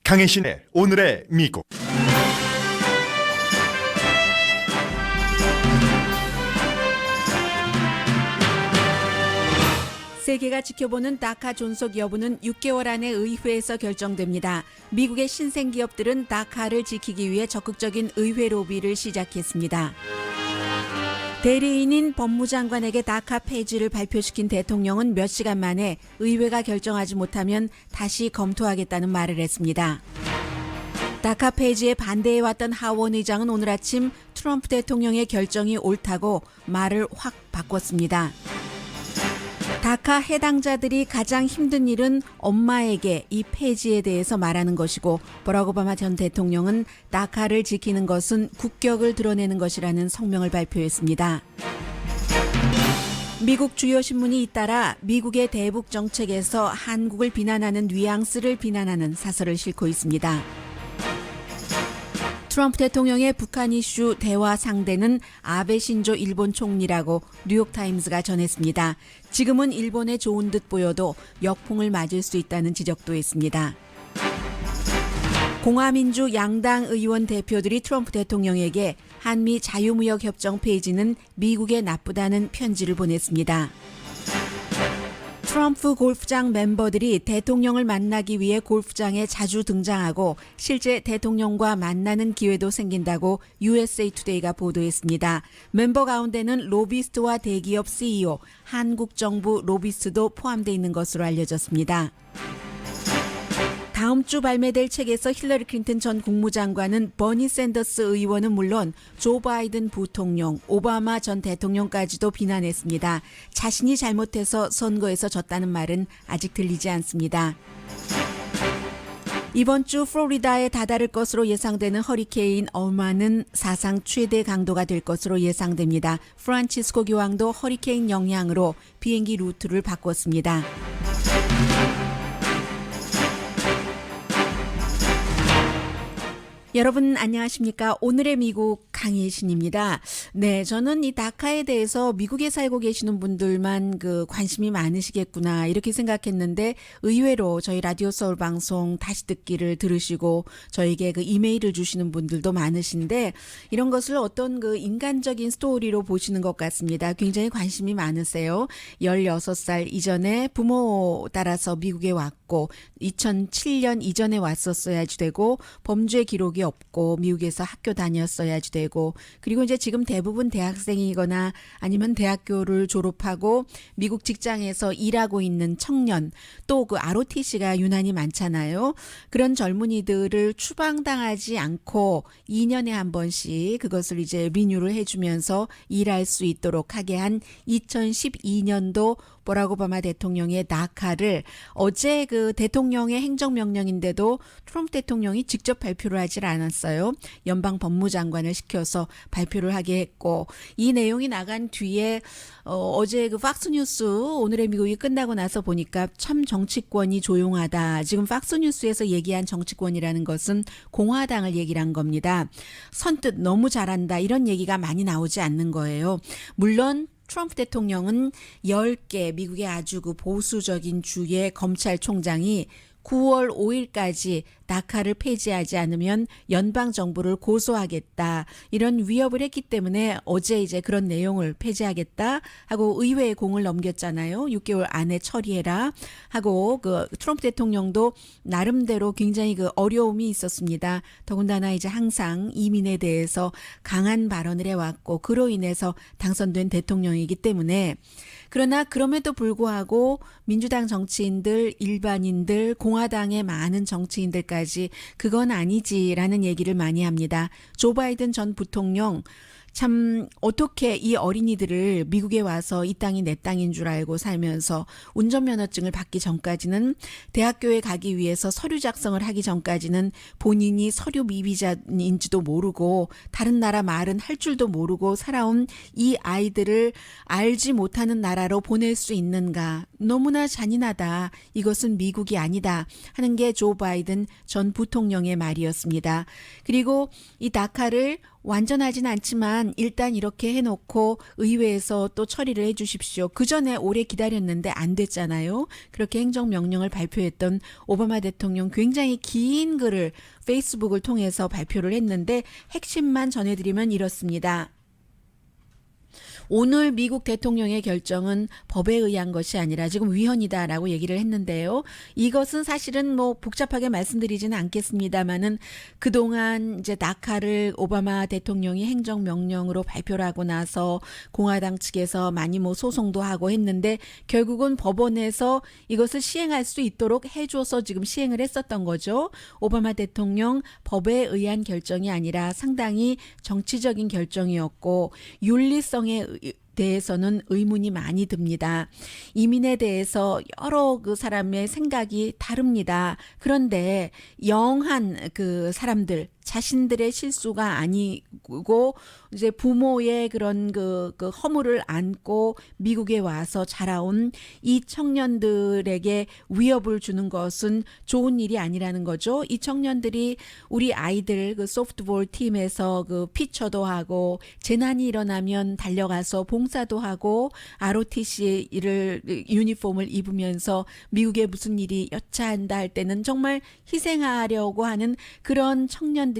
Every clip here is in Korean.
강혜신의 오늘의 미국. 세계가 지켜보는 다카 존속 여부는 6개월 안에 의회에서 결정됩니다. 미국의 신생 기업들은 다카를 지키기 위해 적극적인 의회 로비를 시작했습니다. 대리인인 법무장관에게 다카 폐지를 발표시킨 대통령은 몇 시간 만에 의회가 결정하지 못하면 다시 검토하겠다는 말을 했습니다. 다카 폐지에 반대해왔던 하원 의장은 오늘 아침 트럼프 대통령의 결정이 옳다고 말을 확 바꿨습니다. 다카 해당자들이 가장 힘든 일은 엄마에게 이 폐지에 대해서 말하는 것이고, 버락 오바마 전 대통령은 다카를 지키는 것은 국격을 드러내는 것이라는 성명을 발표했습니다. 미국 주요 신문이 잇따라 미국의 대북 정책에서 한국을 비난하는 뉘앙스를 비난하는 사설을 싣고 있습니다. 트럼프 대통령의 북한 이슈 대화 상대는 아베 신조 일본 총리라고 뉴욕타임스가 전했습니다. 지금은 일본에 좋은 듯 보여도 역풍을 맞을 수 있다는 지적도 했습니다. 공화민주 양당 의원 대표들이 트럼프 대통령에게 한미 자유무역협정 폐지는 미국에 나쁘다는 편지를 보냈습니다. 트럼프 골프장 멤버들이 대통령을 만나기 위해 골프장에 자주 등장하고 실제 대통령과 만나는 기회도 생긴다고 USA 투데이가 보도했습니다. 멤버 가운데는 로비스트와 대기업 CEO, 한국 정부 로비스트도 포함되어 있는 것으로 알려졌습니다. 다음 주 발매될 책에서 힐러리 클린턴 전 국무장관은 버니 샌더스 의원은 물론 조 바이든 부통령, 오바마 전 대통령까지도 비난했습니다. 자신이 잘못해서 선거에서 졌다는 말은 아직 들리지 않습니다. 이번 주 플로리다에 다다를 것으로 예상되는 허리케인 어마는 사상 최대 강도가 될 것으로 예상됩니다. 프란치스코 교황도 허리케인 영향으로 비행기 루트를 바꿨습니다. 여러분 안녕하십니까? 오늘의 미국 강혜신입니다. 네, 저는 이 다카에 대해서 미국에 살고 계시는 분들만 관심이 많으시겠구나 이렇게 생각했는데, 의외로 저희 라디오 서울 방송 다시 듣기를 들으시고 저에게 이메일을 주시는 분들도 많으신데, 이런 것을 어떤 인간적인 스토리로 보시는 것 같습니다. 굉장히 관심이 많으세요. 16살 이전에 부모 따라서 미국에 왔고 2007년 이전에 왔었어야지 되고, 범죄 기록이 없고 미국에서 학교 다녔어야지 되고, 그리고 이제 지금 대부분 대학생이거나 아니면 대학교를 졸업하고 미국 직장에서 일하고 있는 청년, 또 ROTC가 유난히 많잖아요. 그런 젊은이들을 추방당하지 않고 2년에 한 번씩 그것을 이제 리뉴를 해주면서 일할 수 있도록 하게 한 2012년도 버락 오바마 대통령의 다카를 어제 대통령의 행정명령인데도 트럼프 대통령이 직접 발표를 하질 않았어요. 연방 법무장관을 시켜서 발표를 하게 했고, 이 내용이 나간 뒤에 어제 팍스뉴스 오늘의 미국이 끝나고 나서 보니까 참 정치권이 조용하다. 지금 팍스뉴스에서 얘기한 정치권이라는 것은 공화당을 얘기를 한 겁니다. 선뜻 너무 잘한다 이런 얘기가 많이 나오지 않는 거예요. 물론 트럼프 대통령은 10개 미국의 아주 보수적인 주의 검찰총장이 9월 5일까지 다카를 폐지하지 않으면 연방정부를 고소하겠다 이런 위협을 했기 때문에 어제 이제 그런 내용을 폐지하겠다 하고 의회에 공을 넘겼잖아요. 6개월 안에 처리해라 하고 트럼프 대통령도 나름대로 굉장히 어려움이 있었습니다. 더군다나 이제 항상 이민에 대해서 강한 발언을 해왔고 그로 인해서 당선된 대통령이기 때문에, 그러나 그럼에도 불구하고 민주당 정치인들, 일반인들, 공화당의 많은 정치인들까지 그건 아니지라는 얘기를 많이 합니다. 조 바이든 전 부통령 참 어떻게 이 어린이들을 미국에 와서 이 땅이 내 땅인 줄 알고 살면서 운전면허증을 받기 전까지는, 대학교에 가기 위해서 서류 작성을 하기 전까지는 본인이 서류 미비자인지도 모르고 다른 나라 말은 할 줄도 모르고 살아온 이 아이들을 알지 못하는 나라로 보낼 수 있는가. 너무나 잔인하다. 이것은 미국이 아니다 하는 게 조 바이든 전 부통령의 말이었습니다. 그리고 이 다카를 완전하진 않지만 일단 이렇게 해놓고 의회에서 또 처리를 해 주십시오. 그 전에 오래 기다렸는데 안 됐잖아요. 그렇게 행정명령을 발표했던 오바마 대통령 굉장히 긴 글을 페이스북을 통해서 발표를 했는데 핵심만 전해드리면 이렇습니다. 오늘 미국 대통령의 결정은 법에 의한 것이 아니라 지금 위헌이다라고 얘기를 했는데요. 이것은 사실은 뭐 복잡하게 말씀드리지는 않겠습니다만은 그동안 이제 다카를 오바마 대통령이 행정명령으로 발표를 하고 나서 공화당 측에서 많이 뭐 소송도 하고 했는데 결국은 법원에서 이것을 시행할 수 있도록 해줘서 지금 시행을 했었던 거죠. 오바마 대통령 법에 의한 결정이 아니라 상당히 정치적인 결정이었고 윤리성에 대해서는 의문이 많이 듭니다. 이민에 대해서 여러 그 사람의 생각이 다릅니다. 그런데 영한 그 사람들 자신들의 실수가 아니고 이제 부모의 그런 그 허물을 안고 미국에 와서 자라온 이 청년들에게 위협을 주는 것은 좋은 일이 아니라는 거죠. 이 청년들이 우리 아이들 그 소프트볼 팀에서 그 피처도 하고 재난이 일어나면 달려가서 봉사도 하고 ROTC를 유니폼을 입으면서 미국에 무슨 일이 여차한다 할 때는 정말 희생하려고 하는 그런 청년들입니다.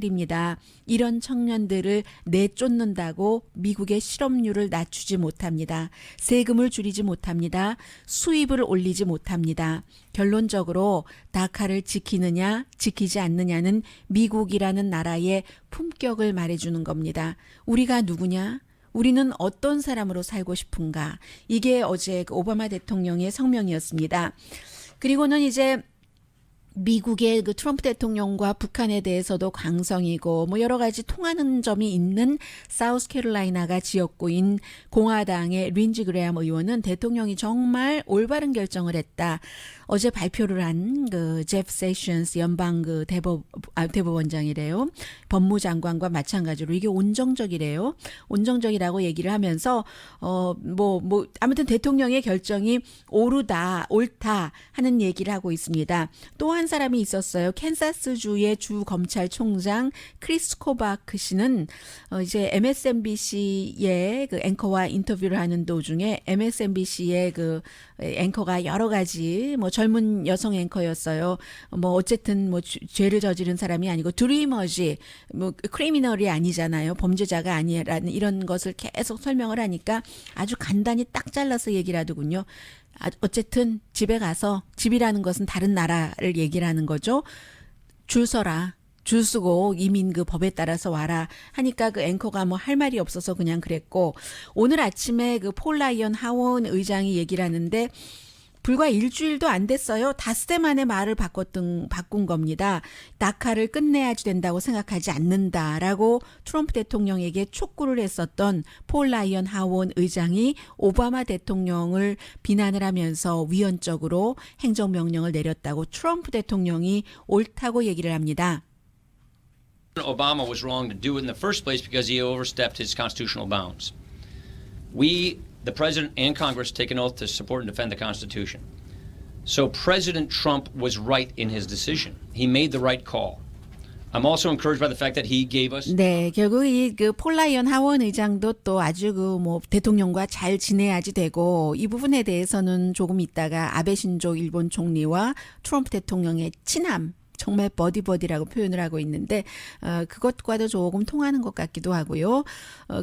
이런 청년들을 내쫓는다고 미국의 실업률을 낮추지 못합니다. 세금을 줄이지 못합니다. 수입을 올리지 못합니다. 결론적으로 다카를 지키느냐 지키지 않느냐는 미국이라는 나라의 품격을 말해주는 겁니다. 우리가 누구냐? 우리는 어떤 사람으로 살고 싶은가? 이게 어제 그 오바마 대통령의 성명이었습니다. 그리고는 이제 미국의 그 트럼프 대통령과 북한에 대해서도 강성이고 뭐 여러 가지 통하는 점이 있는 사우스캐롤라이나가 지역구인 공화당의 린지 그레엄 의원은 대통령이 정말 올바른 결정을 했다. 어제 발표를 한 그 제프 세션스 연방 그 대법원장이래요. 법무장관과 마찬가지로 이게 온정적이래요. 온정적이라고 얘기를 하면서 아무튼 대통령의 결정이 옳다 하는 얘기를 하고 있습니다. 또 한 사람이 있었어요. 캔사스주의 주 검찰총장 크리스 코바크 씨는 이제 MSNBC의 그 앵커와 인터뷰를 하는 도중에 MSNBC의 그 앵커가 여러 가지 뭐 젊은 여성 앵커였어요. 뭐 어쨌든 뭐 죄를 저지른 사람이 아니고 드리머지 뭐 크리미널이 아니잖아요. 범죄자가 아니라는 이런 것을 계속 설명을 하니까 아주 간단히 딱 잘라서 얘기를 하더군요. 어쨌든 집에 가서 집이라는 것은 다른 나라를 얘기를 하는 거죠. 줄 서라. 줄 서고 이민 그 법에 따라서 와라 하니까 그 앵커가 뭐 할 말이 없어서 그냥 그랬고 오늘 아침에 그 폴 라이언 하원 의장이 얘기를 하는데 불과 일주일도 안 됐어요. 닷새 만에 말을 바꾼 겁니다. 다카를 끝내야 된다고 생각하지 않는다라고 트럼프 대통령에게 촉구를 했었던 폴 라이언 하원 의장이 오바마 대통령을 비난을 하면서 위헌적으로 행정명령을 내렸다고 트럼프 대통령이 옳다고 얘기를 합니다. Obama was wrong to do it in the first place because he overstepped his constitutional bounds. We, the President and Congress, take an oath to support and defend the Constitution. So President Trump was right in his decision. He made the right call. I'm also encouraged by the fact that he gave us. 네, 결국 이 그 폴 라이언 하원 의장도 또 아주 그 뭐 대통령과 잘 지내야지 되고 이 부분에 대해서는 조금 있다가 아베 신조 일본 총리와 트럼프 대통령의 친함. 정말 버디버디라고 표현을 하고 있는데 그것과도 조금 통하는 것 같기도 하고요.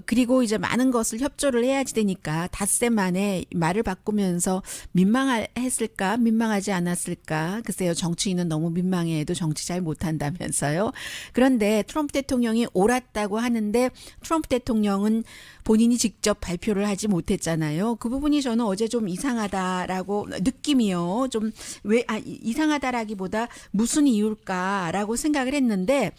그리고 이제 많은 것을 협조를 해야지 되니까 닷새 만에 말을 바꾸면서 민망했을까 민망하지 않았을까 글쎄요. 정치인은 너무 민망해도 정치 잘 못한다면서요. 그런데 트럼프 대통령이 옳았다고 하는데 트럼프 대통령은 본인이 직접 발표를 하지 못했잖아요. 그 부분이 저는 어제 좀 이상하다라고 느낌이요. 좀 이상하다라기보다 무슨 이유일까라고 생각을 했는데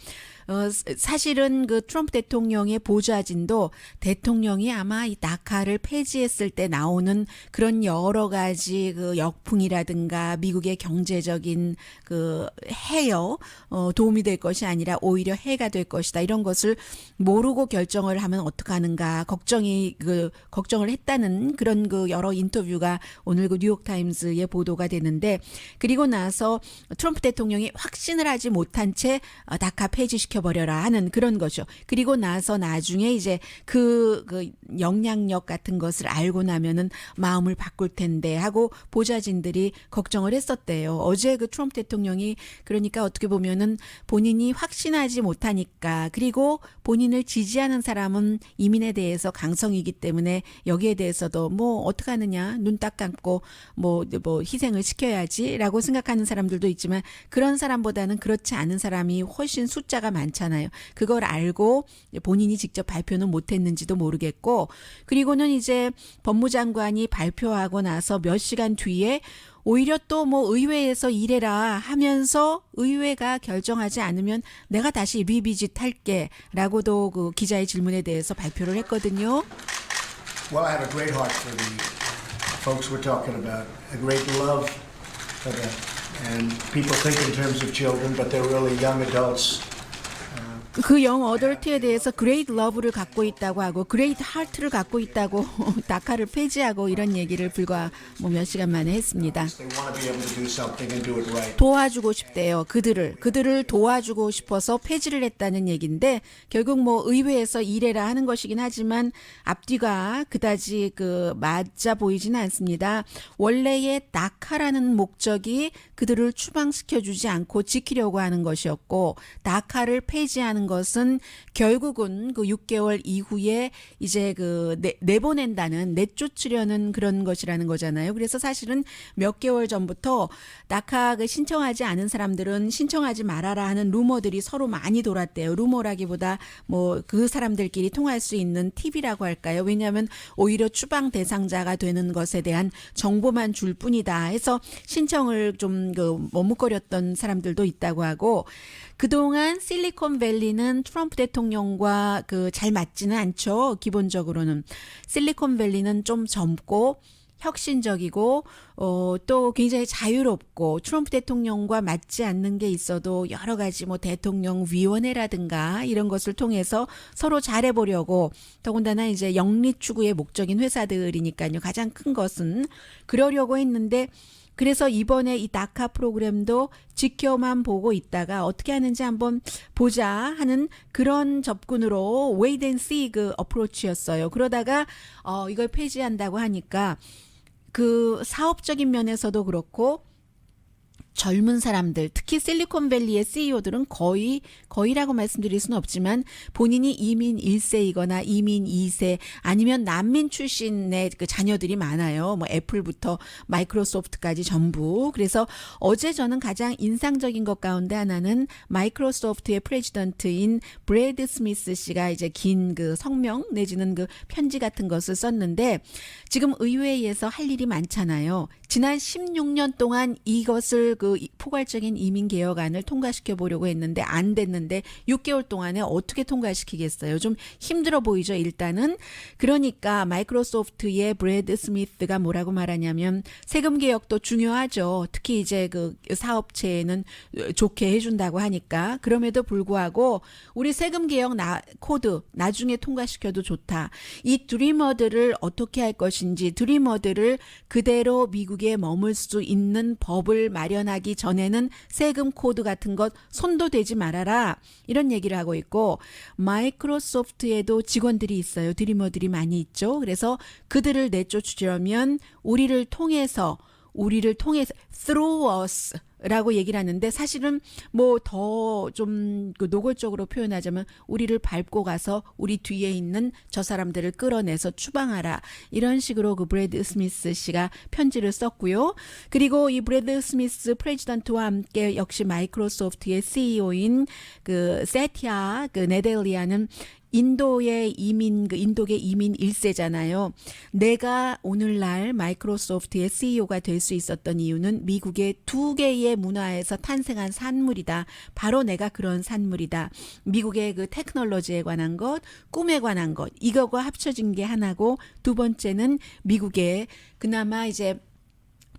사실은 그 트럼프 대통령의 보좌진도 대통령이 아마 이 다카를 폐지했을 때 나오는 그런 여러 가지 그 역풍이라든가 미국의 경제적인 그 해요 도움이 될 것이 아니라 오히려 해가 될 것이다 이런 것을 모르고 결정을 하면 어떡하는가 걱정을 했다는 그런 그 여러 인터뷰가 오늘 그 뉴욕 타임스에 보도가 되는데 그리고 나서 트럼프 대통령이 확신을 하지 못한 채 다카 폐지시켜 시켜버려라 하는 그런 거죠. 그리고 나서 나중에 이제 그 영향력 같은 것을 알고 나면은 마음을 바꿀 텐데 하고 보좌진들이 걱정을 했었대요. 어제 그 트럼프 대통령이 그러니까 어떻게 보면은 본인이 확신하지 못하니까 그리고 본인을 지지하는 사람은 이민에 대해서 강성이기 때문에 여기에 대해서도 뭐 어떡하느냐 눈 딱 감고 뭐 희생을 시켜야지라고 생각하는 사람들도 있지만 그런 사람보다는 그렇지 않은 사람이 훨씬 숫자가 많잖아요. 그걸 알고 본인이 직접 발표는 못했는지도 모르겠고 그리고는 이제 법무장관이 발표하고 나서 몇 시간 뒤에 오히려 또 뭐 의회에서 일해라 하면서 의회가 결정하지 않으면 내가 다시 리비짓 할게 라고도 그 기자의 질문에 대해서 발표를 했거든요. Well, I have a great heart for the folks we're talking about, a great love for them. And people think in terms of children, but they're really young adults. 그 영 어덜트에 대해서 그레이트 러브를 갖고 있다고 하고 그레이트 하트를 갖고 있다고 다카를 폐지하고 이런 얘기를 불과 뭐 몇 시간 만에 했습니다. They want to be able to do something and do it right. 도와주고 싶대요. 그들을 도와주고 싶어서 폐지를 했다는 얘기인데 결국 뭐 의회에서 일해라 하는 것이긴 하지만 앞뒤가 그다지 그 맞아 보이지는 않습니다. 원래의 다카라는 목적이 그들을 추방시켜주지 않고 지키려고 하는 것이었고 다카를 폐지하는 것은 결국은 그 6개월 이후에 이제 그 내보낸다는 내쫓으려는 그런 것이라는 거잖아요. 그래서 사실은 몇 개월 전부터 다카 그 신청하지 않은 사람들은 신청하지 말아라 하는 루머들이 서로 많이 돌았대요. 루머라기보다 뭐 그 사람들끼리 통할 수 있는 팁이라고 할까요? 왜냐하면 오히려 추방 대상자가 되는 것에 대한 정보만 줄 뿐이다 해서 신청을 좀 그 머뭇거렸던 사람들도 있다고 하고 그동안 실리콘밸리는 트럼프 대통령과 그 잘 맞지는 않죠. 기본적으로는 실리콘밸리는 좀 젊고 혁신적이고 또 굉장히 자유롭고 트럼프 대통령과 맞지 않는 게 있어도 여러 가지 뭐 대통령 위원회라든가 이런 것을 통해서 서로 잘해보려고 더군다나 이제 영리 추구의 목적인 회사들이니까요. 가장 큰 것은 그러려고 했는데 그래서 이번에 이 다카 프로그램도 지켜만 보고 있다가 어떻게 하는지 한번 보자 하는 그런 접근으로 wait and see 그 어프로치였어요. 그러다가 이걸 폐지한다고 하니까 그 사업적인 면에서도 그렇고 젊은 사람들 특히 실리콘밸리의 CEO들은 거의라고 말씀드릴 수는 없지만 본인이 이민 1세이거나 이민 2세 아니면 난민 출신의 그 자녀들이 많아요. 뭐 애플부터 마이크로소프트까지 전부. 그래서 어제 저는 가장 인상적인 것 가운데 하나는 마이크로소프트의 프레지던트인 브래드 스미스 씨가 이제 긴 그 성명 내지는 그 편지 같은 것을 썼는데 지금 의회에서 할 일이 많잖아요. 지난 16년 동안 이것을 그 포괄적인 이민 개혁안을 통과시켜 보려고 했는데 안 됐는데 6개월 동안에 어떻게 통과시키겠어요? 좀 힘들어 보이죠, 일단은. 그러니까 마이크로소프트의 브래드 스미스가 뭐라고 말하냐면 세금 개혁도 중요하죠. 특히 이제 그 사업체에는 좋게 해준다고 하니까. 그럼에도 불구하고 우리 세금 개혁 코드 나중에 통과시켜도 좋다. 이 드리머들을 어떻게 할 것인지 드리머들을 그대로 미국에 머물 수 있는 법을 마련하기 전에는 세금 코드 같은 것 손도 대지 말아라. 이런 얘기를 하고 있고 마이크로소프트에도 직원들이 있어요. 드리머들이 많이 있죠. 그래서 그들을 내쫓으려면 우리를 통해서 through us 라고 얘기를 하는데 사실은 뭐 더 좀 그 노골적으로 표현하자면 우리를 밟고 가서 우리 뒤에 있는 저 사람들을 끌어내서 추방하라. 이런 식으로 그 브래드 스미스 씨가 편지를 썼고요. 그리고 이 브래드 스미스 프레지던트와 함께 역시 마이크로소프트의 CEO인 그 세티아 그 네델리아는 인도계 이민 1세잖아요. 내가 오늘날 마이크로소프트의 CEO가 될 수 있었던 이유는 미국의 2개의 문화에서 탄생한 산물이다. 바로 내가 그런 산물이다. 미국의 그 테크놀로지에 관한 것, 꿈에 관한 것, 이거가 합쳐진 게 하나고 두 번째는 미국의 그나마 이제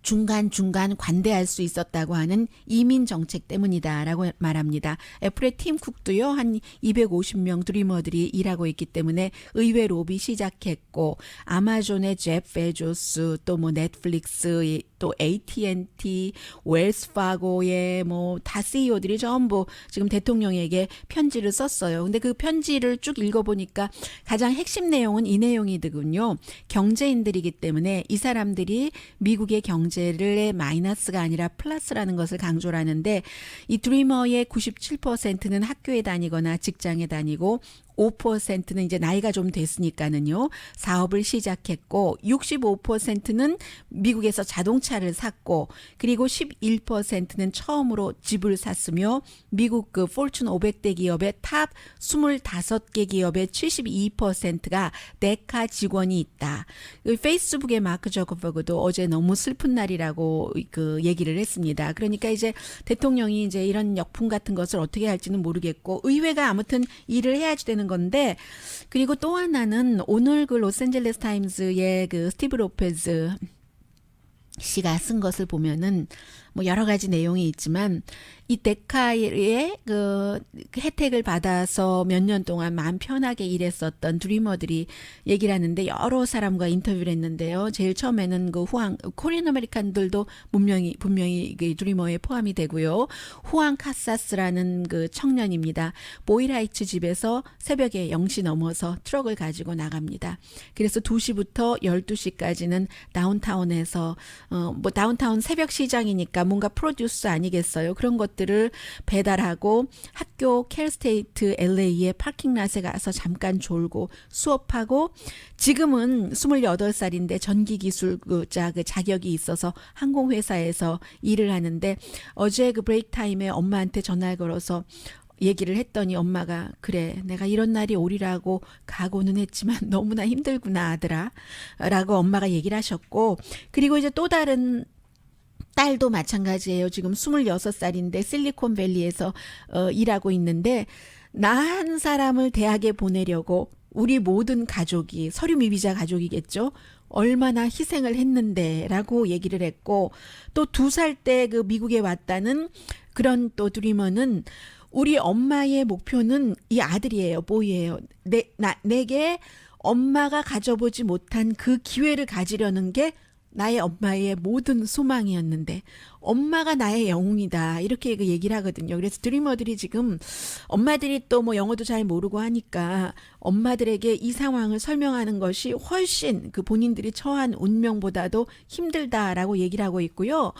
중간중간 관대할 수 있었다고 하는 이민 정책 때문이다라고 말합니다. 애플의 팀 쿡도요, 한 250명 드리머들이 일하고 있기 때문에 의회 로비 시작했고, 아마존의 제프 베조스, 또 뭐 넷플릭스, 또 AT&T, 웰스파고의 뭐 다 CEO들이 전부 지금 대통령에게 편지를 썼어요. 근데 그 편지를 쭉 읽어보니까 가장 핵심 내용은 이 내용이더군요. 경제인들이기 때문에 이 사람들이 미국의 경제를 마이너스가 아니라 플러스라는 것을 강조를 하는데, 이 드리머의 97%는 학교에 다니거나 직장에 다니고 5%는 이제 나이가 좀 됐으니까는요, 사업을 시작했고, 65%는 미국에서 자동차를 샀고, 그리고 11%는 처음으로 집을 샀으며, 미국 그 포춘 500대 기업의 탑 25개 기업의 72%가 데카 직원이 있다. 페이스북의 마크 저커버그도 어제 너무 슬픈 날이라고 그 얘기를 했습니다. 그러니까 이제 대통령이 이제 이런 역풍 같은 것을 어떻게 할지는 모르겠고, 의회가 아무튼 일을 해야지 되는 건데, 그리고 또 하나는 오늘 그 로스앤젤레스 타임스의 그 스티브 로페즈 씨가 쓴 것을 보면은 뭐 여러 가지 내용이 있지만, 이 데카의 그 혜택을 받아서 몇 년 동안 마음 편하게 일했었던 드리머들이 얘기를 하는데, 여러 사람과 인터뷰를 했는데요. 제일 처음에는 그 코리안 아메리칸들도 분명히 그 드리머에 포함이 되고요. 후안 카사스라는 그 청년입니다. 보일하이츠 집에서 새벽에 0시 넘어서 트럭을 가지고 나갑니다. 그래서 2시부터 12시까지는 다운타운에서 뭐 다운타운 새벽 시장이니까 뭔가 프로듀스 아니겠어요. 그런 것들을 배달하고, 학교 캘스테이트 LA의 파킹랏에 가서 잠깐 졸고 수업하고, 지금은 28살인데 전기기술자 그 자격이 있어서 항공회사에서 일을 하는데, 어제 그 브레이크 타임에 엄마한테 전화를 걸어서 얘기를 했더니 엄마가, 그래, 내가 이런 날이 오리라고 각오는 했지만 너무나 힘들구나 아들아 라고 엄마가 얘기를 하셨고, 그리고 이제 또 다른 딸도 마찬가지예요. 지금 26살인데 실리콘밸리에서 일하고 있는데, 나 한 사람을 대학에 보내려고 우리 모든 가족이, 서류 미비자 가족이겠죠, 얼마나 희생을 했는데 라고 얘기를 했고, 또 2살 때 그 미국에 왔다는 그런 또 드리머는, 우리 엄마의 목표는 이 아들이에요. 보이예요. 내게 엄마가 가져보지 못한 그 기회를 가지려는 게 나의 엄마의 모든 소망이었는데 엄마가 나의 영웅이다, 이렇게 그 얘기를 하거든요. 그래서 드리머들이 지금, 엄마들이 또 뭐 영어도 잘 모르고 하니까 엄마들에게 이 상황을 설명하는 것이 훨씬 그 본인들이 처한 운명보다도 힘들다라고 얘기를 하고 있고요.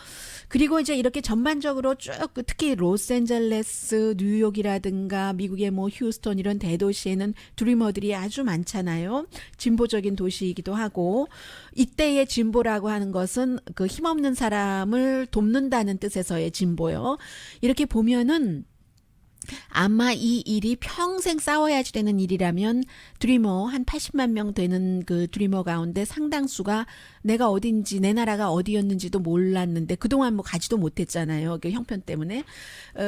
그리고 이제 이렇게 전반적으로 쭉 특히 로스앤젤레스, 뉴욕이라든가 미국의 뭐 휴스턴 이런 대도시에는 드리머들이 아주 많잖아요. 진보적인 도시이기도 하고, 이때의 진보라고 하는 것은 그 힘없는 사람을 돕는다는 뜻에서의 진보요. 이렇게 보면은 아마 이 일이 평생 싸워야지 되는 일이라면, 드리머 한 80만 명 되는 그 드리머 가운데 상당수가 내가 어딘지, 내 나라가 어디였는지도 몰랐는데, 그동안 뭐 가지도 못했잖아요, 그 형편 때문에.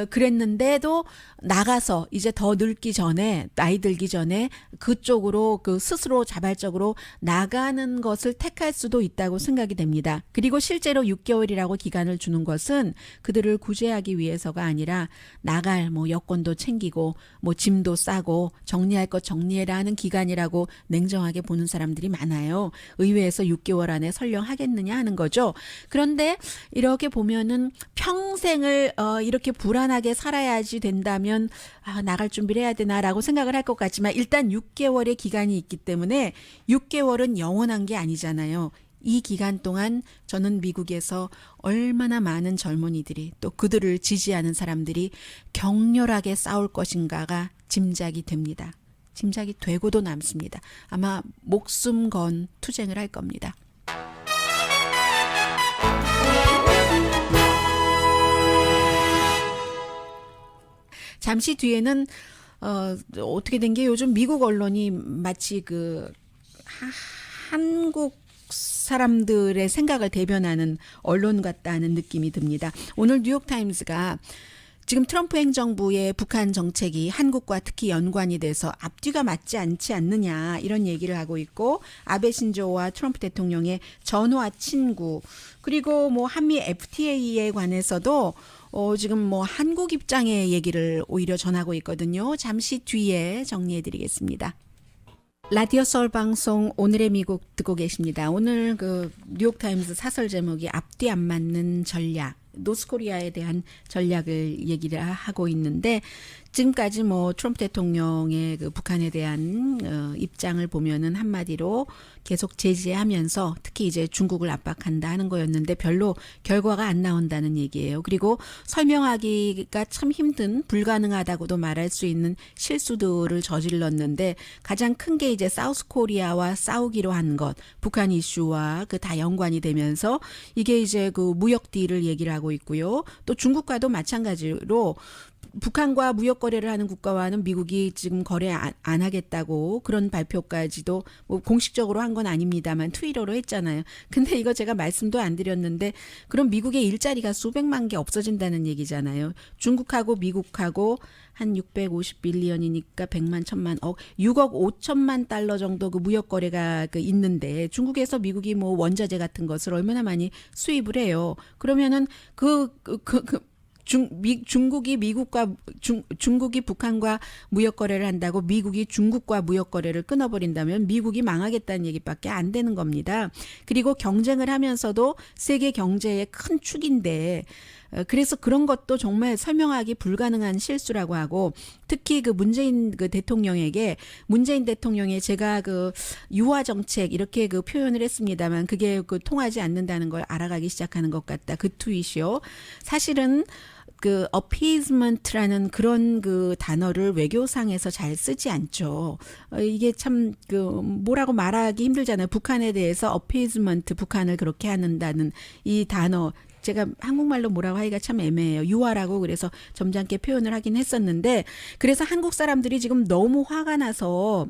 그랬는데도 나가서 이제 더 늙기 전에, 나이 들기 전에 그쪽으로 그 스스로 자발적으로 나가는 것을 택할 수도 있다고 생각이 됩니다. 그리고 실제로 6개월이라고 기간을 주는 것은 그들을 구제하기 위해서가 아니라, 나갈 뭐 여권도 챙기고 뭐 짐도 싸고 정리할 것 정리해라 하는 기간이라고 냉정하게 보는 사람들이 많아요. 의회에서 6개월 안에 설령 하겠느냐 하는 거죠. 그런데 이렇게 보면은 평생을 이렇게 불안하게 살아야지 된다면, 나갈 준비를 해야 되나라고 생각을 할 것 같지만, 일단 6개월의 기간이 있기 때문에 6개월은 영원한 게 아니잖아요. 이 기간 동안 저는 미국에서 얼마나 많은 젊은이들이, 또 그들을 지지하는 사람들이 격렬하게 싸울 것인가가 짐작이 됩니다. 짐작이 되고도 남습니다. 아마 목숨 건 투쟁을 할 겁니다. 잠시 뒤에는 어떻게 된 게, 요즘 미국 언론이 마치 그 한국 사람들의 생각을 대변하는 언론 같다는 느낌이 듭니다. 오늘 뉴욕타임스가 지금 트럼프 행정부의 북한 정책이 한국과 특히 연관이 돼서 앞뒤가 맞지 않지 않느냐 이런 얘기를 하고 있고 아베 신조와 트럼프 대통령의 전화 친구 그리고 뭐 한미 FTA에 관해서도 지금 뭐 한국 입장의 얘기를 오히려 전하고 있거든요. 잠시 뒤에 정리해드리겠습니다. 라디오 서울 방송 오늘의 미국 듣고 계십니다. 오늘 그 뉴욕타임스 사설 제목이 앞뒤 안 맞는 전략. 노스코리아에 대한 전략을 얘기를 하고 있는데 지금까지 뭐 트럼프 대통령의 그 북한에 대한 입장을 보면은 한마디로 계속 제재하면서 특히 이제 중국을 압박한다 하는 거였는데 별로 결과가 안 나온다는 얘기예요. 그리고 설명하기가 참 힘든 불가능하다고도 말할 수 있는 실수들을 저질렀는데 가장 큰 게 이제 사우스 코리아와 싸우기로 한 것, 북한 이슈와 그 다 연관이 되면서 이게 이제 그 무역 딜을 얘기를 하고 있고요. 또 중국과도 마찬가지로 북한과 무역 거래를 하는 국가와는 미국이 지금 거래 안 하겠다고 그런 발표까지도 뭐 공식적으로 한 건 아닙니다만 트위터로 했잖아요. 근데 이거 제가 말씀도 안 드렸는데 그럼 미국의 일자리가 수백만 개 없어진다는 얘기잖아요. 중국하고 미국하고 한 650빌리언이니까 100만, 1000만, 6억 5천만 달러 정도 그 무역 거래가 그 있는데 중국에서 미국이 뭐 원자재 같은 것을 얼마나 많이 수입을 해요. 그러면은 중국이 북한과 무역 거래를 한다고 미국이 중국과 무역 거래를 끊어버린다면 미국이 망하겠다는 얘기밖에 안 되는 겁니다. 그리고 경쟁을 하면서도 세계 경제의 큰 축인데 그래서 그런 것도 정말 설명하기 불가능한 실수라고 하고 특히 그 문재인 대통령의 제가 그 유화 정책 이렇게 그 표현을 했습니다만 그게 그 통하지 않는다는 걸 알아가기 시작하는 것 같다. 그 트윗이요. 사실은 그 appeasement라는 그런 그 단어를 외교상에서 잘 쓰지 않죠. 이게 참 그 뭐라고 말하기 힘들잖아요. 북한에 대해서 appeasement, 북한을 그렇게 한다는 이 단어 제가 한국말로 뭐라고 하기가 참 애매해요. 유화라고 그래서 점잖게 표현을 하긴 했었는데 그래서 한국 사람들이 지금 너무 화가 나서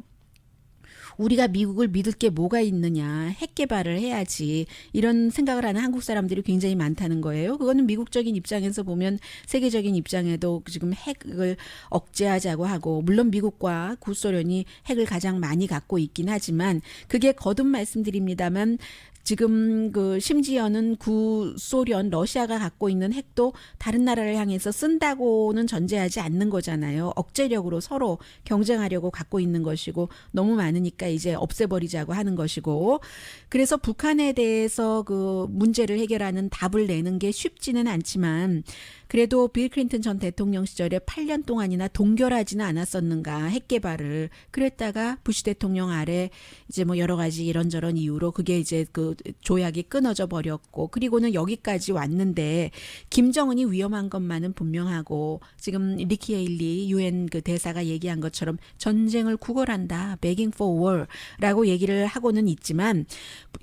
우리가 미국을 믿을 게 뭐가 있느냐. 핵 개발을 해야지. 이런 생각을 하는 한국 사람들이 굉장히 많다는 거예요. 그거는 미국적인 입장에서 보면 세계적인 입장에도 지금 핵을 억제하자고 하고 물론 미국과 구소련이 핵을 가장 많이 갖고 있긴 하지만 그게 거듭 말씀드립니다만 지금 그 심지어는 구소련 러시아가 갖고 있는 핵도 다른 나라를 향해서 쓴다고는 전제하지 않는 거잖아요. 억제력으로 서로 경쟁하려고 갖고 있는 것이고 너무 많으니까 이제 없애버리자고 하는 것이고 그래서 북한에 대해서 그 문제를 해결하는 답을 내는 게 쉽지는 않지만 그래도 빌 클린턴 전 대통령 시절에 8년 동안이나 동결하지는 않았었는가 핵 개발을 그랬다가 부시 대통령 아래 이제 뭐 여러 가지 이런저런 이유로 그게 이제 그 조약이 끊어져 버렸고 그리고는 여기까지 왔는데 김정은이 위험한 것만은 분명하고 지금 리키 헤일리 유엔 그 대사가 얘기한 것처럼 전쟁을 구걸한다 begging for war라고 얘기를 하고는 있지만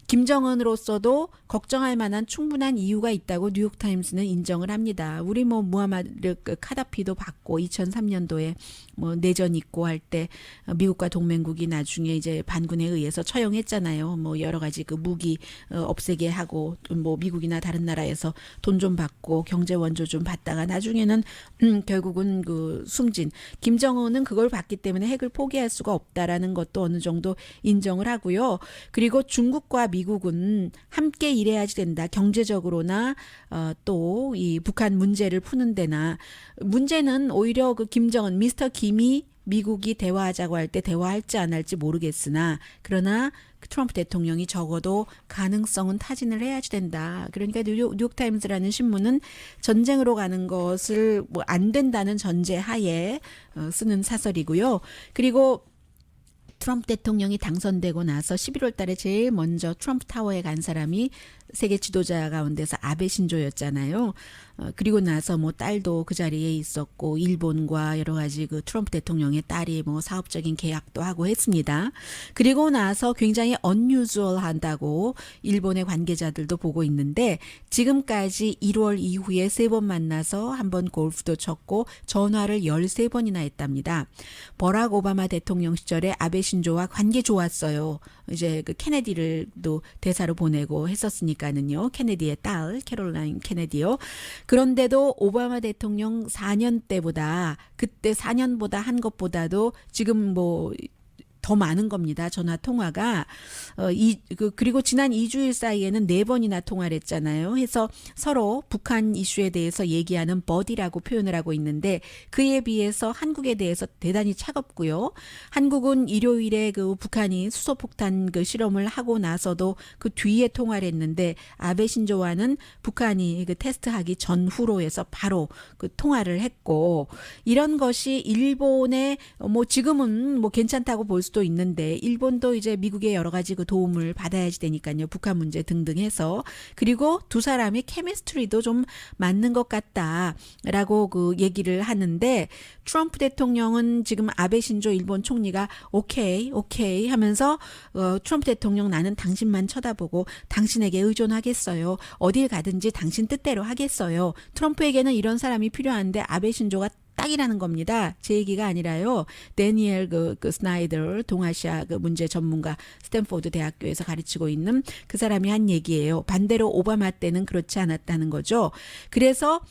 김정은으로서도 걱정할 만한 충분한 이유가 있다고 뉴욕타임스는 인정을 합니다. 우리 뭐 무하마르 카다피도 받고 2003년도에 뭐 내전 있고 할 때 미국과 동맹국이 나중에 이제 반군에 의해서 처형했잖아요. 뭐 여러 가지 그 무기 없애게 하고 뭐 미국이나 다른 나라에서 돈 좀 받고 경제 원조 좀 받다가 나중에는 결국은 그 숨진 김정은은 그걸 받기 때문에 핵을 포기할 수가 없다라는 것도 어느 정도 인정을 하고요. 그리고 중국과 미국은 함께 일해야지 된다. 경제적으로나 또 이 북한 문제를 푸는 데나 문제는 오히려 그 김정은 미스터 김이 미국이 대화하자고 할 때 대화할지 안 할지 모르겠으나 그러나 트럼프 대통령이 적어도 가능성은 타진을 해야지 된다. 그러니까 뉴욕타임스라는 신문은 전쟁으로 가는 것을 뭐 안 된다는 전제하에 쓰는 사설이고요. 그리고 트럼프 대통령이 당선되고 나서 11월 달에 제일 먼저 트럼프 타워에 간 사람이 세계 지도자 가운데서 아베 신조였잖아요. 그리고 나서 뭐 딸도 그 자리에 있었고 일본과 여러 가지 그 트럼프 대통령의 딸이 뭐 사업적인 계약도 하고 했습니다. 그리고 나서 굉장히 unusual하다고 일본의 관계자들도 보고 있는데 지금까지 1월 이후에 3번 만나서 한번 골프도 쳤고 전화를 13번이나 했답니다. 버락 오바마 대통령 시절에 아베 신조와 관계 좋았어요. 이제 그 케네디를 또 대사로 보내고 했었으니까는요. 케네디의 딸 캐롤라인 케네디요. 그런데도 오바마 대통령 4년 때보다 그때 4년보다 한 것보다도 지금 뭐 더 많은 겁니다. 전화 통화가. 그리고 지난 2주일 사이에는 4번이나 통화를 했잖아요. 해서 서로 북한 이슈에 대해서 얘기하는 버디라고 표현을 하고 있는데 그에 비해서 한국에 대해서 대단히 차갑고요. 한국은 일요일에 그 북한이 수소폭탄 그 실험을 하고 나서도 그 뒤에 통화를 했는데 아베 신조와는 북한이 그 테스트하기 전후로 해서 바로 그 통화를 했고 이런 것이 일본의 뭐 지금은 뭐 괜찮다고 볼 수도 있는데 일본도 이제 미국의 여러 가지 그 도움을 받아야지 되니까요. 북한 문제 등등 해서 그리고 두 사람이 케미스트리도 좀 맞는 것 같다라고 그 얘기를 하는데 트럼프 대통령은 지금 아베 신조 일본 총리가 오케이 하면서 트럼프 대통령 나는 당신만 쳐다보고 당신에게 의존하겠어요. 어딜 가든지 당신 뜻대로 하겠어요. 트럼프에게는 이런 사람이 필요한데 아베 신조가 딱이라는 겁니다. 제 얘기가 아니라요. 데니엘 그 스나이더 동아시아 그 문제 전문가 스탠포드 대학교에서 가르치고 있는 그 사람이 한 얘기예요. 반대로 오바마 때는 그렇지 않았다는 거죠. 그래서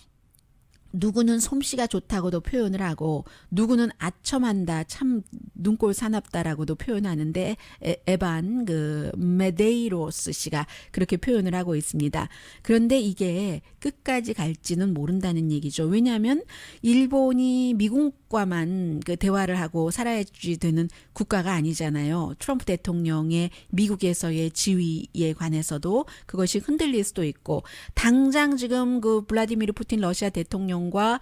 누구는 솜씨가 좋다고도 표현을 하고 누구는 아첨한다 참 눈꼴 사납다라고도 표현하는데 에반 그 메데이로스 씨가 그렇게 표현을 하고 있습니다. 그런데 이게 끝까지 갈지는 모른다는 얘기죠. 왜냐하면 일본이 미국과만 그 대화를 하고 살아야지 되는 국가가 아니잖아요. 트럼프 대통령의 미국에서의 지위에 관해서도 그것이 흔들릴 수도 있고 당장 지금 그 블라디미르 푸틴 러시아 대통령 과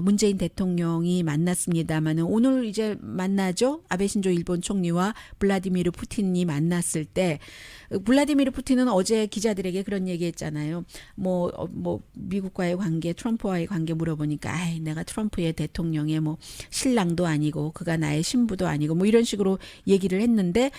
문재인 대통령이 만났습니다만은 오늘 이제 만나죠. 아베 신조 일본 총리와 블라디미르 푸틴이 만났을 때 블라디미르 푸틴은 어제 기자들에게 그런 얘기했잖아요. 뭐 미국과의 관계, 트럼프와의 관계 물어보니까 내가 트럼프의 대통령의 뭐 신랑도 아니고 그가 나의 신부도 아니고 뭐 이런 식으로 얘기를 했는데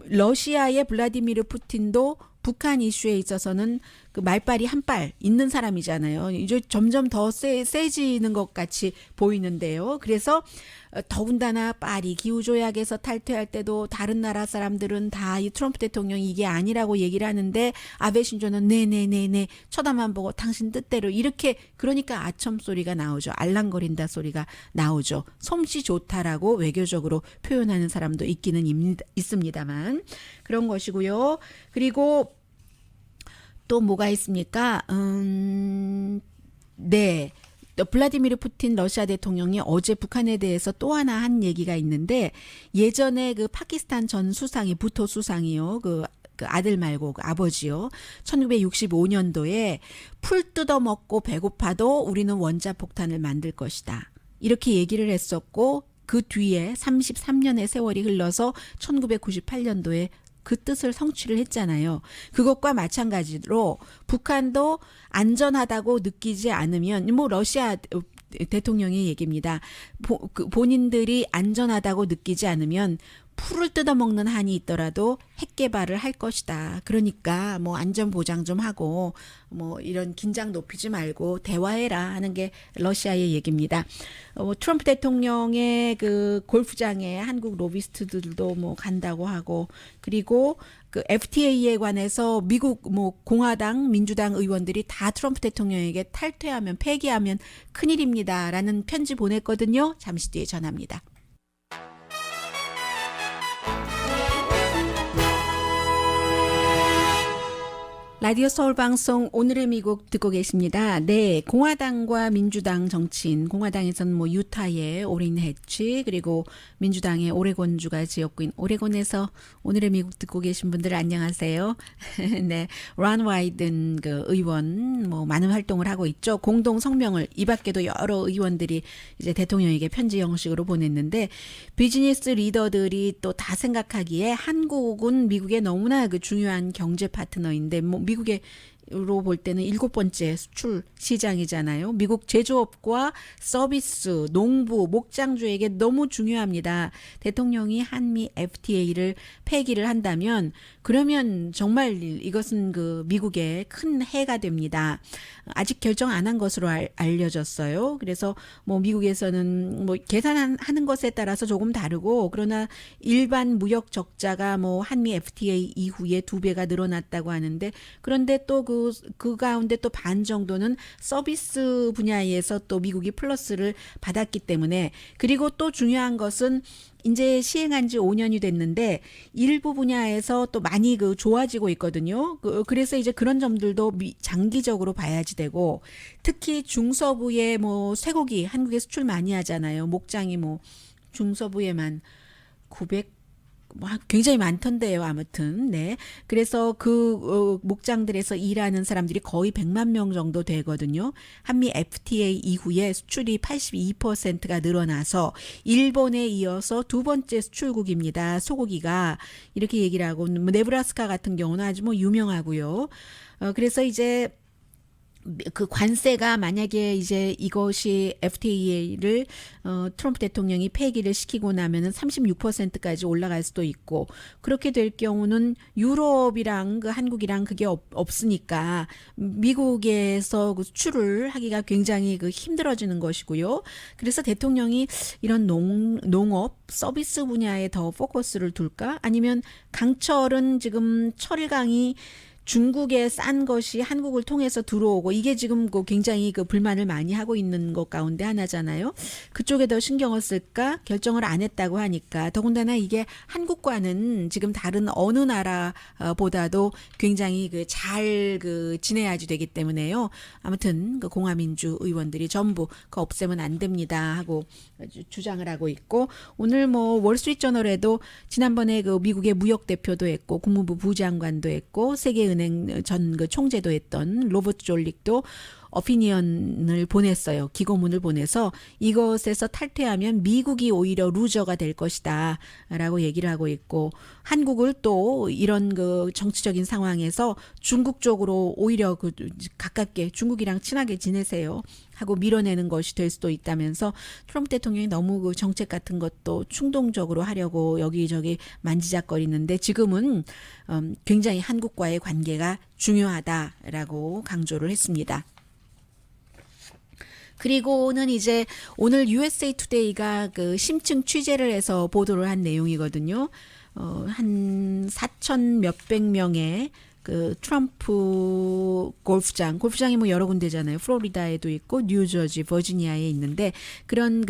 러시아의 블라디미르 푸틴도 북한 이슈에 있어서는 그 말빨이 한 발 있는 사람이잖아요. 이제 점점 더 세지는 것 같이 보이는데요. 그래서 더군다나 파리 기후조약에서 탈퇴할 때도 다른 나라 사람들은 다 이 트럼프 대통령이 이게 아니라고 얘기를 하는데 아베 신조는 네네네네 쳐다만 보고 당신 뜻대로 이렇게 그러니까 아첨 소리가 나오죠. 알랑거린다 소리가 나오죠. 솜씨 좋다라고 외교적으로 표현하는 사람도 있기는 있습니다만 그런 것이고요. 그리고 또 뭐가 있습니까? 네. 블라디미르 푸틴 러시아 대통령이 어제 북한에 대해서 또 하나 한 얘기가 있는데 예전에 그 파키스탄 전 수상이 부토 수상이요. 그 아들 말고 그 아버지요. 1965년도에 풀 뜯어먹고 배고파도 우리는 원자폭탄을 만들 것이다. 이렇게 얘기를 했었고 그 뒤에 33년의 세월이 흘러서 1998년도에 그 뜻을 성취를 했잖아요. 그것과 마찬가지로 북한도 안전하다고 느끼지 않으면 뭐 러시아 대통령의 얘기입니다. 본인들이 안전하다고 느끼지 않으면 풀을 뜯어먹는 한이 있더라도 핵 개발을 할 것이다. 그러니까 뭐 안전 보장 좀 하고 뭐 이런 긴장 높이지 말고 대화해라 하는 게 러시아의 얘기입니다. 트럼프 대통령의 그 골프장에 한국 로비스트들도 뭐 간다고 하고 그리고 그 FTA에 관해서 미국 뭐 공화당, 민주당 의원들이 다 트럼프 대통령에게 탈퇴하면 폐기하면 큰일입니다라는 편지 보냈거든요. 잠시 뒤에 전합니다. 라디오 서울 방송 오늘의 미국 듣고 계십니다. 네, 공화당과 민주당 정치인, 공화당에서는 뭐 유타의 오린 해치 그리고 민주당의 오레곤주가 지역구인 오레곤에서 오늘의 미국 듣고 계신 분들 안녕하세요. 네, 런 와이든 그 의원 뭐 많은 활동을 하고 있죠. 공동 성명을 이 밖에도 여러 의원들이 이제 대통령에게 편지 형식으로 보냈는데 비즈니스 리더들이 또 다 생각하기에 한국은 미국의 너무나 그 중요한 경제 파트너인데 뭐 미국으로 볼 때는 7번째 수출 시장이잖아요. 미국 제조업과 서비스, 농부, 목장주에게 너무 중요합니다. 대통령이 한미 FTA를 폐기를 한다면 그러면 정말 이것은 그 미국에 큰 해가 됩니다. 아직 결정 안 한 것으로 알려졌어요. 그래서 뭐 미국에서는 뭐 계산하는 것에 따라서 조금 다르고 그러나 일반 무역 적자가 뭐 한미 FTA 이후에 2배가 늘어났다고 하는데 그런데 또 그 그 가운데 또 반 정도는 서비스 분야에서 또 미국이 플러스를 받았기 때문에 그리고 또 중요한 것은 이제 시행한 지 5년이 됐는데 일부 분야에서 또 많이 좋아지고 있거든요. 그래서 이제 그런 점들도 장기적으로 봐야지 되고 특히 중서부에 뭐 쇠고기 한국에 수출 많이 하잖아요. 목장이 뭐 중서부에만 900 굉장히 많던데요. 아무튼 네. 그래서 목장들에서 일하는 사람들이 거의 100만 명 정도 되거든요. 한미 FTA 이후에 수출이 82%가 늘어나서 일본에 이어서 두 번째 수출국입니다. 소고기가 이렇게 얘기를 하고 네브라스카 같은 경우는 아주 뭐 유명하고요. 그래서 이제 그 관세가 만약에 이제 이것이 FTA를 트럼프 대통령이 폐기를 시키고 나면은 36%까지 올라갈 수도 있고 그렇게 될 경우는 유럽이랑 한국이랑 그게 없으니까 미국에서 수출을 하기가 굉장히 힘들어지는 것이고요. 그래서 대통령이 이런 농업 서비스 분야에 더 포커스를 둘까? 아니면 강철은 지금 철강이 중국에 싼 것이 한국을 통해서 들어오고 이게 지금 굉장히 불만을 많이 하고 있는 것 가운데 하나잖아요. 그쪽에 더 신경을 쓸까 결정을 안 했다고 하니까 더군다나 이게 한국과는 지금 다른 어느 나라보다도 굉장히 잘 지내야지 되기 때문에요. 아무튼 공화민주 의원들이 전부 없애면 안 됩니다 하고 주장을 하고 있고 오늘 뭐 월스트리트저널에도 지난번에 미국의 무역 대표도 했고 국무부 부장관도 했고 세계은행 전 총재도 했던 로버트 졸릭도 어피니언을 보냈어요. 기고문을 보내서 이것에서 탈퇴하면 미국이 오히려 루저가 될 것이다 라고 얘기를 하고 있고 한국을 또 이런 정치적인 상황에서 중국 쪽으로 오히려 가깝게 중국이랑 친하게 지내세요 하고 밀어내는 것이 될 수도 있다면서 트럼프 대통령이 너무 정책 같은 것도 충동적으로 하려고 여기저기 만지작거리는데 지금은 굉장히 한국과의 관계가 중요하다라고 강조를 했습니다. 그리고는 이제 오늘 USA 투데이가 심층 취재를 해서 보도를 한 내용이거든요. 한 4천 몇백 명의 트럼프 골프장이 뭐 여러 군데잖아요. 플로리다에도 있고 뉴저지, 버지니아에 있는데 그런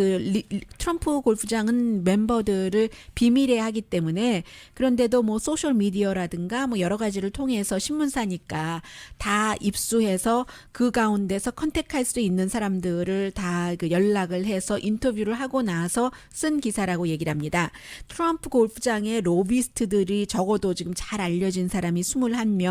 트럼프 골프장은 멤버들을 비밀에 하기 때문에 그런데도 뭐 소셜 미디어라든가 뭐 여러 가지를 통해서 신문사니까 다 입수해서 그 가운데서 컨택할 수 있는 사람들을 다 연락을 해서 인터뷰를 하고 나서 쓴 기사라고 얘기를 합니다. 트럼프 골프장의 로비스트들이 적어도 지금 잘 알려진 사람이 21명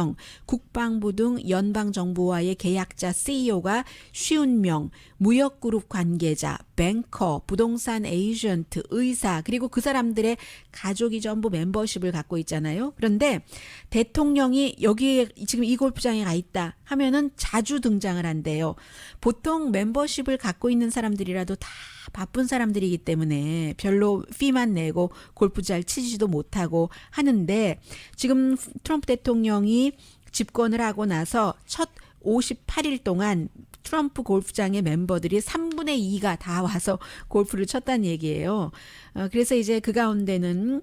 국방부 등 연방정부와의 계약자 CEO가 50명, 무역그룹 관계자, 뱅커, 부동산 에이전트, 의사 그리고 그 사람들의 가족이 전부 멤버십을 갖고 있잖아요. 그런데 대통령이 여기에 지금 이 골프장에 가 있다 하면은 자주 등장을 한대요. 보통 멤버십을 갖고 있는 사람들이라도 다 바쁜 사람들이기 때문에 별로 피만 내고 골프 잘 치지도 못하고 하는데 지금 트럼프 대통령이 집권을 하고 나서 첫 58일 동안 트럼프 골프장의 멤버들이 3분의 2가 다 와서 골프를 쳤다는 얘기예요. 그래서 이제 그 가운데는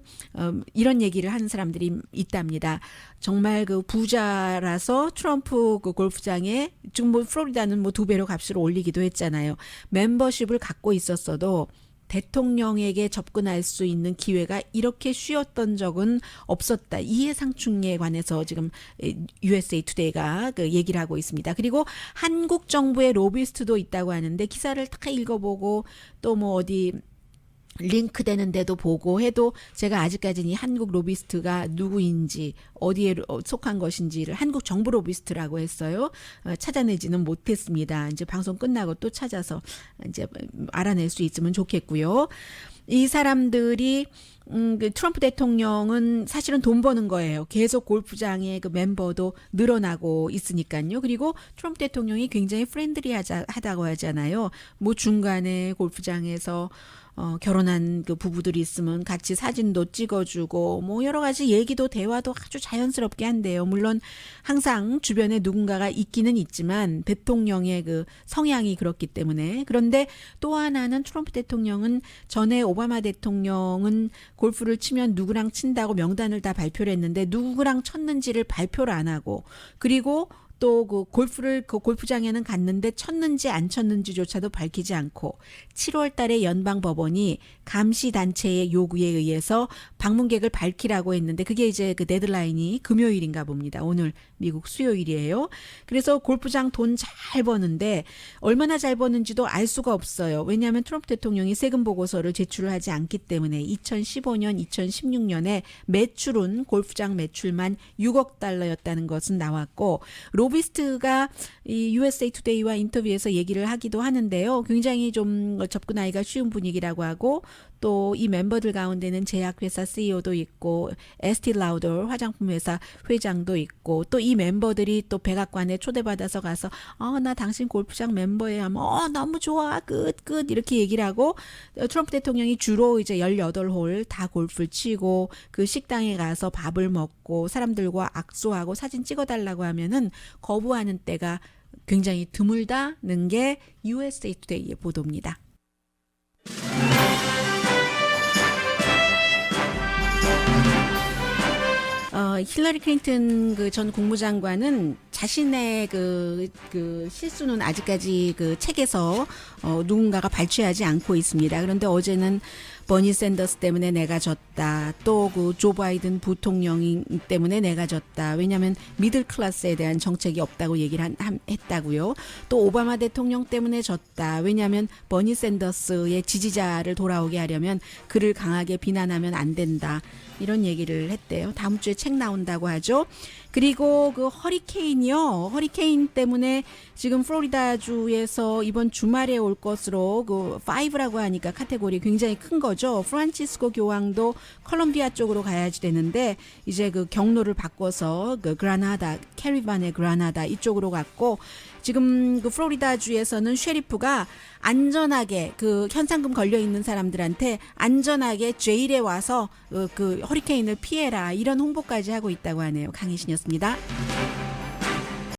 이런 얘기를 하는 사람들이 있답니다. 정말 부자라서 트럼프 골프장에 지금 뭐 플로리다는 뭐 2배로 값을 올리기도 했잖아요. 멤버십을 갖고 있었어도 대통령에게 접근할 수 있는 기회가 이렇게 쉬웠던 적은 없었다. 이해상충에 관해서 지금 USA 투데이가 얘기를 하고 있습니다. 그리고 한국 정부의 로비스트도 있다고 하는데 기사를 다 읽어보고 또 뭐 어디 링크 되는 데도 보고 해도 제가 아직까지는 이 한국 로비스트가 누구인지 어디에 속한 것인지를 한국 정부 로비스트라고 했어요. 찾아내지는 못했습니다. 이제 방송 끝나고 또 찾아서 이제 알아낼 수 있으면 좋겠고요. 이 사람들이 트럼프 대통령은 사실은 돈 버는 거예요. 계속 골프장의 멤버도 늘어나고 있으니까요. 그리고 트럼프 대통령이 굉장히 프렌들리하다고 하잖아요. 뭐 중간에 골프장에서 결혼한 부부들이 있으면 같이 사진도 찍어주고 뭐 여러 가지 얘기도 대화도 아주 자연스럽게 한대요. 물론 항상 주변에 누군가가 있기는 있지만 대통령의 성향이 그렇기 때문에. 그런데 또 하나는 트럼프 대통령은 전에 오바마 대통령은 골프를 치면 누구랑 친다고 명단을 다 발표를 했는데 누구랑 쳤는지를 발표를 안 하고 그리고 또 그 골프를 그 골프장에는 갔는데 쳤는지 안 쳤는지조차도 밝히지 않고 7월 달에 연방 법원이 감시 단체의 요구에 의해서 방문객을 밝히라고 했는데 그게 이제 그 데드라인이 금요일인가 봅니다. 오늘 미국 수요일이에요. 그래서 골프장 돈 잘 버는데 얼마나 잘 버는지도 알 수가 없어요. 왜냐하면 트럼프 대통령이 세금 보고서를 제출을 하지 않기 때문에 2015년, 2016년에 매출은 골프장 매출만 6억 달러였다는 것은 나왔고 로비스트가 이 USA 투데이와 인터뷰에서 얘기를 하기도 하는데요. 굉장히 좀 접근하기가 쉬운 분위기라고 하고 또 이 멤버들 가운데는 제약회사 CEO도 있고 에스티 라우더 화장품 회사 회장도 있고 또 이 멤버들이 또 백악관에 초대받아서 가서 나 당신 골프장 멤버예요 하면 너무 좋아 끝 이렇게 얘기를 하고 트럼프 대통령이 주로 이제 18홀 다 골프를 치고 그 식당에 가서 밥을 먹고 사람들과 악수하고 사진 찍어달라고 하면은 거부하는 때가 굉장히 드물다는 게 USA 투데이의 보도입니다. 힐러리 클린턴 그 전 국무장관은 자신의 그 실수는 아직까지 그 책에서 누군가가 발췌하지 않고 있습니다. 그런데 어제는 버니 샌더스 때문에 내가 졌다. 또 그 조 바이든 부통령 때문에 내가 졌다. 왜냐하면 미들 클래스에 대한 정책이 없다고 얘기를 했다고요. 또 오바마 대통령 때문에 졌다. 왜냐하면 버니 샌더스의 지지자를 돌아오게 하려면 그를 강하게 비난하면 안 된다. 이런 얘기를 했대요. 다음 주에 책 나온다고 하죠. 그리고 그 허리케인 때문에 지금 플로리다주에서 이번 주말에 올 것으로 그 5라고 하니까 카테고리 굉장히 큰 거죠. 프란치스코 교황도 컬럼비아 쪽으로 가야지 되는데 이제 그 경로를 바꿔서 그 그라나다, 캐리반의 그라나다 이쪽으로 갔고 지금 그 플로리다주에서는 셰리프가 안전하게 그 현상금 걸려 있는 사람들한테 안전하게 제일에 와서 그 허리케인을 피해라 이런 홍보까지 하고 있다고 하네요. 강희신이었습니다.